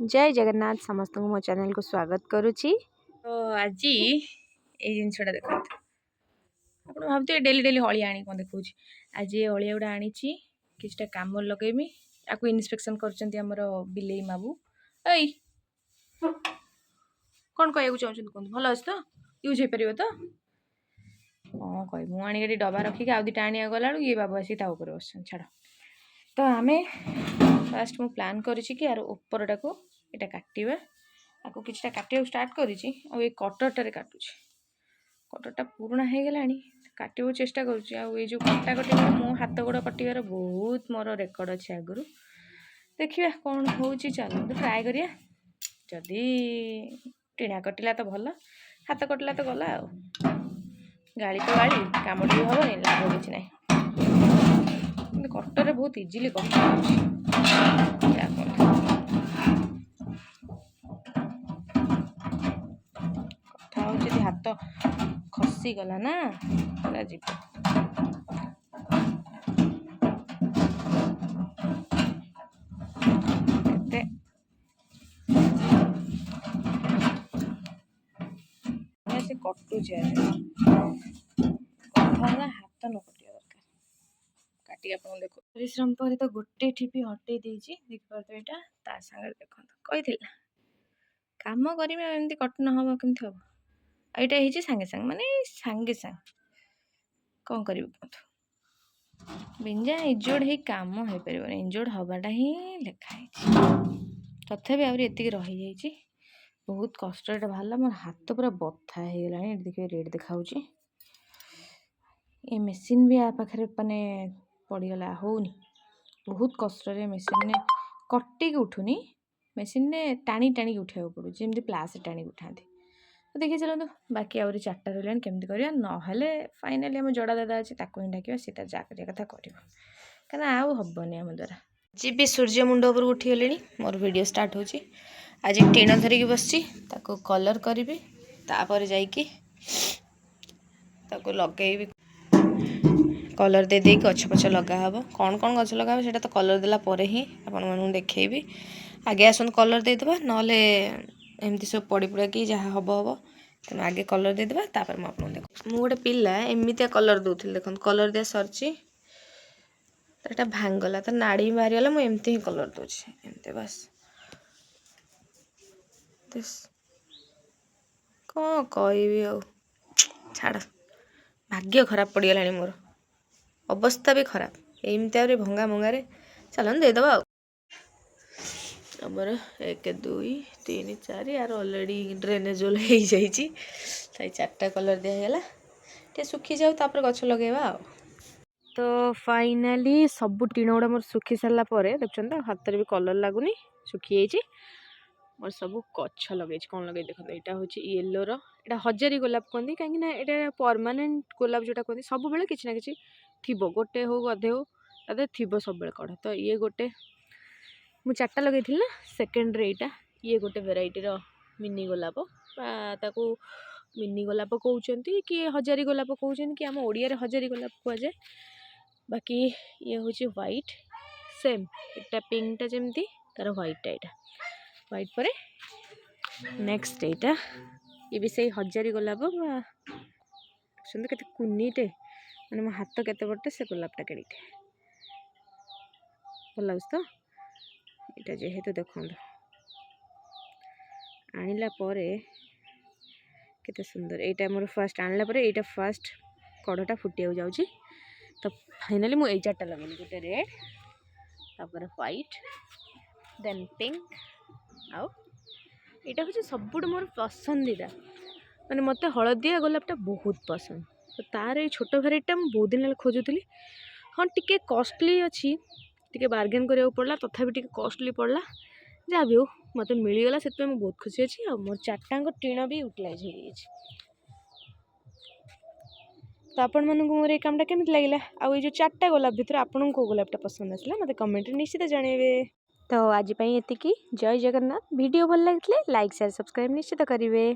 जय जगन्नाथ समस्त मो चैनल को स्वागत करुच्ची। तो आज ये जिनसा देखा आप भावते डेली डेली हलिया आनी कौन देखा आज ये हलिया गुड़ा आनी किसी कम लगेमी आपको इन्स्पेक्शन कर बिले बाबू ऐ कौन कह चाहते कहते भल अच्छे तो यूज हो पार तो कौन कह मुझे डबा रखिक आउ दुटा आने गला ये बाबू आसिक बस छाड़। तो आम फास्ट मु प्लान करी यार उपरटा को यहाँ काटा आपको किसी काटा स्टार्ट करी कटरटारे काटुची कटरटा पुराणा हो गला काटा चेष्टा करुँच जो कटा कटी मो हाथ गोड़ कटार बहुत मोर रेकर्ड अच्छे आगु देखिए कौन हो चलो ट्राए करिया जदि टीणा कटिला तो भल हाथ कटिला तो गला गाड़ी तो गाड़ी कम भी हेनी लाभ किसी ना कटर बहुत इजिली कटा हाथ खसी गला ना पूरा जीव से कटुचे हाथ न कटिया दरकार काटी आप देख परिश्रम पर तो गोटे ठिपी हटे देखिए यहाँ सागर देख कही कम करमी कट न हम कमी हम यहाँ सांगे सांगे माने सांगे सांगे कौन कर बिंजा इंजोर्ड हो कम हो पार इंजोर्ड हवाटा ही लिखाई तथापि आहरी एति रही जाइए बहुत कष्ट बाहर मोर हाथ पूरा बथा हो गला देखिए रेड देखा ये मेसीन भी आ पाखे माने पड़गला होनी बहुत कष्ट मेसीन ने कटिक उठुनी मेसीन ने टाणी टाणी उठा पड़ू जमी प्लास टाणी उठाती तो देखिए चलते बाकी आहरी 4टा रहा केमती करवा ना फाइनाली आम जड़ा दादा अच्छे ही डाक सी जाकर कथा कर आउ हेनी आम द्वारा जी भी सूर्य मुंड उपर उठीगले मोर वीडियो स्टार्ट हो आज टीण धरिकी बस कलर करी तापर जाइकी लगे कलर दे दे गछ पछ लगा हम कौन कौन गछ लगा से तो कलर देला परे ही आपण मानू देखेबी आगे आसन कलर देदेबा नले एमती सब पड़ी पुड़ा कि जहाँ हम हम तेना आगे कलर देदेबा तापर मु आपन देख मु गोटे पिला एमती कलर दूथि देख कलर दिया सरची तो भांगला तो नाड़ी मारिगला मुझे एमती ही कलर दूची एमती बस कौन कहबी आ छाड़ भाग्य खराब पड़गला मोर अवस्था भी खराब एमती आ भंगा भंगारे चलन देदेबा आमर 1 2 3 4 यार अलरेडी ड्रेनेज होल हो जाइए 4टा कलर दिगला टे सुखी जाऊ तापर गछ लगेबा तो फाइनाली सब टीण गुड़ा मोर सुखी सारा देखते तो हाथ भी कलर लगुनि सुखी जाइए मोर सब गछ लगे कौन लगे देखो यहाँ हूँ येलोर यहाँ हजारी गोलाप कहते कहीं यहाँ परमानेंट गोलाप जोटा कहते सब बेले किसी ना कि थी गोटे हो अधे हो तादे थी सब कड़ तो ये गोटे मु 4टा लगे ना सेकेंड यहाँ ये गोटे भेराइटीर मिनी गोलाप ताकू मिनी गोलाप कहते कि हजारी गोलाप कहते कि आम ओडिया हजारी गोलाप कहुए बाकी ये हूँ व्हाइट सेम इटा पिंकटा जमती तार व्हाइटा यहाँ व्हाइट पर नेक्स्ट यहाँ ये भी से हजारी गोलाप सुंदर के कुनीटे मैंने मो हाथ केते बटे से गोलापटा केड़ीटे भल लगे तो यहाँ जेहेतु देखो आणला केते सुंदर यहाँ मोर फास्ट आणला यहाँ फास्ट कड़टा फुटिया जाऊँगी तो फाइनाली मुझे 4टा लगे गोटे रेड तापर व्हाइट देन पिंक आउ यहाँ हूँ सब मोर पसंदीदा मैंने मत हलदिया गोलापटा बहुत पसंद तो तार ये छोट भेराइटा मुझे बहुत दिन खोजुली हाँ टी कॉस्टली अच्छी टी बार्गेन करा पड़ा तथापि टी कॉस्टली पड़ा जहाँ भी हो मत मिलगला से बहुत खुशी अच्छी और मोर 4टा टीण भी यूटिलाइज हो तो आपण मानक मोर ये कामटा केमती लगे आउ ये 4टा गोलाप भितर आपन को गोलापटा पसंद आसला मत कमेंट निश्चित जनइबे। तो आज एतिकी जय जगन्नाथ वीडियो भल लगे लाइक शेयर सब्सक्राइब निश्चित करेंगे।